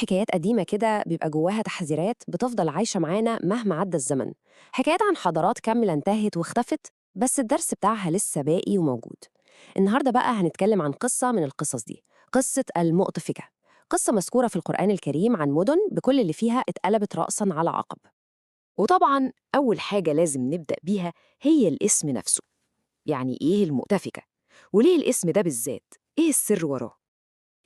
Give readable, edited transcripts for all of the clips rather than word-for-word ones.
حكايات قديمة كده بيبقى جواها تحذيرات بتفضل عايشة معانا مهما عدى الزمن. حكايات عن حضارات كاملة انتهت واختفت، بس الدرس بتاعها لسه باقي وموجود. النهاردة بقى هنتكلم عن قصة من القصص دي، قصة المؤتفكة. قصة مذكورة في القرآن الكريم عن مدن بكل اللي فيها اتقلبت رأساً على عقب. وطبعا أول حاجة لازم نبدأ بيها هي الاسم نفسه. يعني إيه المؤتفكة؟ وليه الاسم ده بالذات؟ إيه السر وراه؟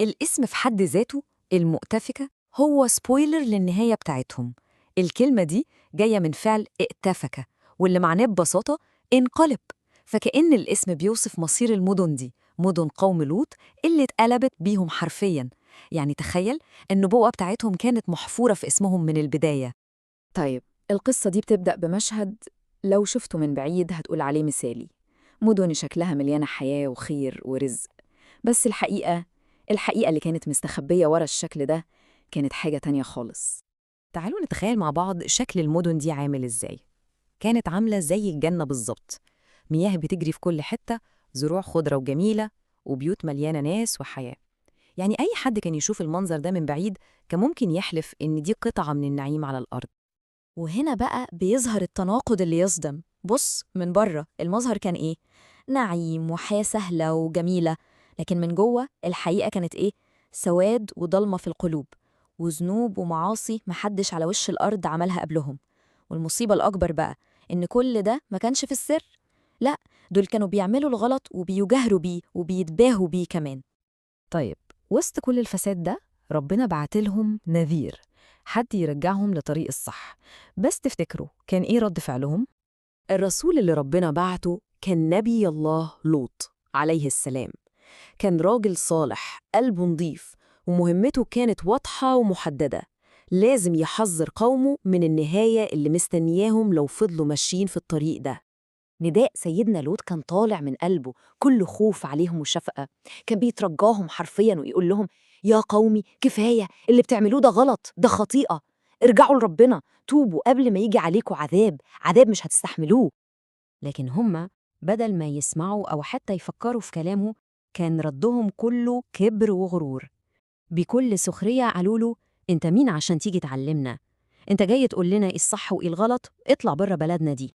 الاسم في حد ذاته المؤتفكة هو سبويلر للنهاية بتاعتهم. الكلمة دي جاية من فعل ائتفك، واللي معناه ببساطة انقلب. فكأن الاسم بيوصف مصير المدن دي، مدن قوم لوط اللي اتقلبت بيهم حرفياً. يعني تخيل النبوءة بتاعتهم كانت محفورة في اسمهم من البداية. طيب، القصة دي بتبدأ بمشهد لو شفته من بعيد هتقول عليه مثالي. مدن شكلها مليانة حياة وخير ورزق. بس الحقيقة اللي كانت مستخبية ورا الشكل ده كانت حاجة تانية خالص. تعالوا نتخيل مع بعض شكل المدن دي عامل إزاي. كانت عاملة زي الجنة بالظبط، مياه بتجري في كل حتة، زروع خضرة وجميلة، وبيوت مليانة ناس وحياة. يعني أي حد كان يشوف المنظر ده من بعيد كان ممكن يحلف إن دي قطعة من النعيم على الأرض. وهنا بقى بيظهر التناقض اللي يصدم. بص، من بره المظهر كان إيه؟ نعيم وحياة سهلة وجميلة، لكن من جوه الحقيقة كانت إيه؟ سواد وضلمة في القلوب، وذنوب ومعاصي محدش على وش الأرض عملها قبلهم. والمصيبة الأكبر بقى إن كل ده ما كانش في السر، لأ، دول كانوا بيعملوا الغلط وبيجاهروا بيه وبيتباهوا بيه كمان. طيب، وسط كل الفساد ده ربنا بعتلهم نذير، حد يرجعهم لطريق الصح. بس تفتكروا كان إيه رد فعلهم؟ الرسول اللي ربنا بعته كان نبي الله لوط عليه السلام. كان راجل صالح، قلبه نضيف، ومهمته كانت واضحة ومحددة. لازم يحذر قومه من النهاية اللي مستنياهم لو فضلوا ماشيين في الطريق ده. نداء سيدنا لوط كان طالع من قلبه كله خوف عليهم وشفقة. كان بيترجاهم حرفياً ويقول لهم: يا قومي كفاية، اللي بتعملوه ده غلط، ده خطيئة. ارجعوا لربنا، توبوا قبل ما يجي عليكم عذاب مش هتستحملوه. لكن هم بدل ما يسمعوا أو حتى يفكروا في كلامه، كان ردهم كله كبر وغرور. بكل سخرية قالوا له: أنت مين عشان تيجي تعلمنا؟ أنت جاي تقول لنا إيه الصح وإيه الغلط؟ اطلع بره بلدنا دي.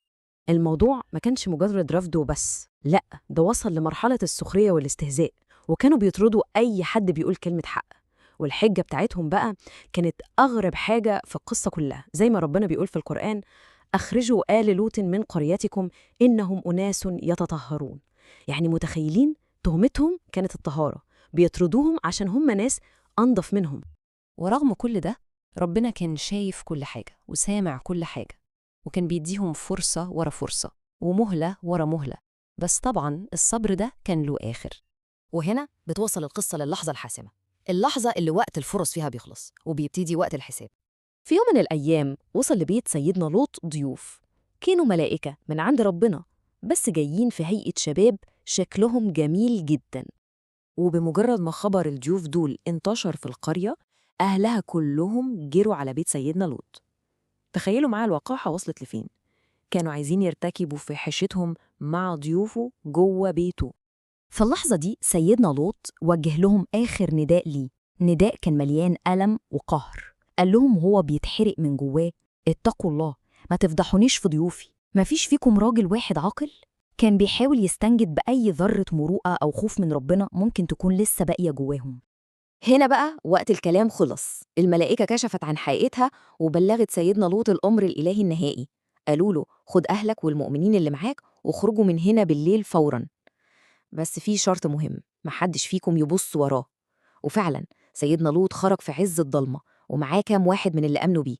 الموضوع ما كانش مجرد رفض وبس، لأ، ده وصل لمرحلة السخرية والاستهزاء، وكانوا بيطردوا أي حد بيقول كلمة حق. والحجة بتاعتهم بقى كانت أغرب حاجة في القصة كلها، زي ما ربنا بيقول في القرآن: أخرجوا آل لوط من قريتكم إنهم أناس يتطهرون. يعني متخيلين تهمتهم كانت الطهارة، بيطردوهم عشان هم ناس أنضف منهم. ورغم كل ده، ربنا كان شايف كل حاجة وسامع كل حاجة، وكان بيديهم فرصة ورا فرصة ومهلة ورا مهلة. بس طبعاً الصبر ده كان له آخر. وهنا بتوصل القصة للحظة الحاسمة، اللحظة اللي وقت الفرص فيها بيخلص وبيبتدي وقت الحساب. في يوم من الأيام وصل لبيت سيدنا لوط ضيوف، كانوا ملائكة من عند ربنا، بس جايين في هيئة شباب شكلهم جميل جدا. وبمجرد ما خبر الضيوف دول انتشر في القرية، أهلها كلهم جروا على بيت سيدنا لوط. تخيلوا معايا الوقاحة وصلت لفين. كانوا عايزين يرتكبوا فاحشتهم مع ضيوفه جوه بيته. في اللحظة دي سيدنا لوط وجه لهم آخر نداء ليه، نداء كان مليان ألم وقهر. قال لهم وهو بيتحرق من جواه: اتقوا الله، ما تفضحونيش في ضيوفي. ما فيش فيكم راجل واحد عاقل؟ كان بيحاول يستنجد بأي ذرة مروءة أو خوف من ربنا ممكن تكون لسه باقية جواهم. هنا بقى وقت الكلام خلص، الملائكة كشفت عن حقيقتها وبلغت سيدنا لوط الأمر الإلهي النهائي. قالوا له: خد أهلك والمؤمنين اللي معاك واخرجوا من هنا بالليل فوراً. بس في شرط مهم، محدش فيكم يبص وراه. وفعلا سيدنا لوط خرج في عز الضلمة، ومعاه كام واحد من اللي أمنوا بيه،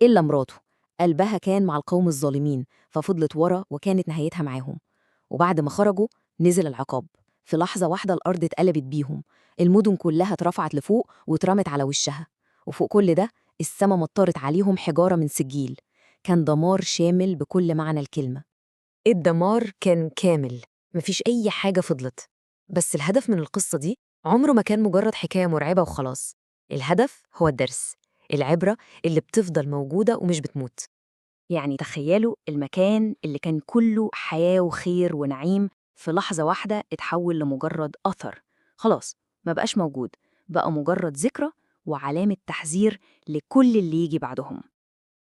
إلا مراته. قلبها كان مع القوم الظالمين، ففضلت ورا وكانت نهايتها معاهم. وبعد ما خرجوا نزل العقاب. في لحظة واحدة الأرض اتقلبت بيهم، المدن كلها اترفعت لفوق واترمت على وشها. وفوق كل ده السما مطرت عليهم حجارة من سجيل. كان دمار شامل بكل معنى الكلمة. الدمار كان كامل، مفيش أي حاجة فضلت. بس الهدف من القصة دي عمره ما كان مجرد حكاية مرعبة وخلاص. الهدف هو الدرس، العبرة اللي بتفضل موجودة ومش بتموت. يعني تخيلوا المكان اللي كان كله حياة وخير ونعيم، في لحظة واحدة اتحول لمجرد أثر. خلاص، ما بقاش موجود، بقى مجرد ذكرى وعلامة تحذير لكل اللي يجي بعدهم.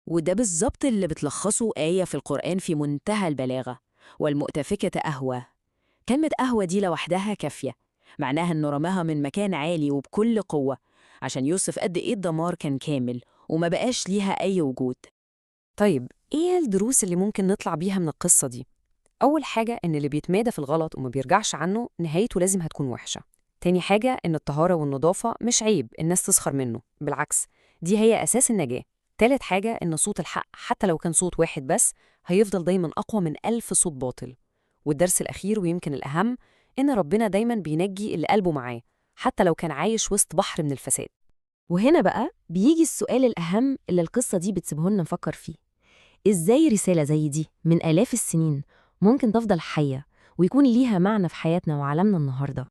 وده بالظبط اللي بتلخصه آية في القرآن في منتهى البلاغة: والمؤتفكة أهوى. كلمة أهوى دي لوحدها كافية، معناها إنه رماها من مكان عالي وبكل قوة عشان يوصف قد إيه الدمار كان كامل وما بقاش ليها أي وجود. طيب إيه الدروس اللي ممكن نطلع بيها من القصة دي؟ أول حاجة إن اللي بيتمادى في الغلط وما بيرجعش عنه نهايته لازم هتكون وحشة. تاني حاجة إن الطهارة والنظافة مش عيب الناس تسخر منه، بالعكس دي هي أساس النجاة. تالت حاجة إن صوت الحق حتى لو كان صوت واحد بس هيفضل دايما أقوى من 1000 صوت باطل. والدرس الأخير ويمكن الأهم إن ربنا دايما بينجي اللي قلبه معاه حتى لو كان عايش وسط بحر من الفساد. وهنا بقى بيجي السؤال الأهم اللي القصة دي بتسيبه لنا نفكر فيه: إزاي رسالة زي دي من آلاف السنين ممكن تفضل حية ويكون ليها معنى في حياتنا وعالمنا النهاردة؟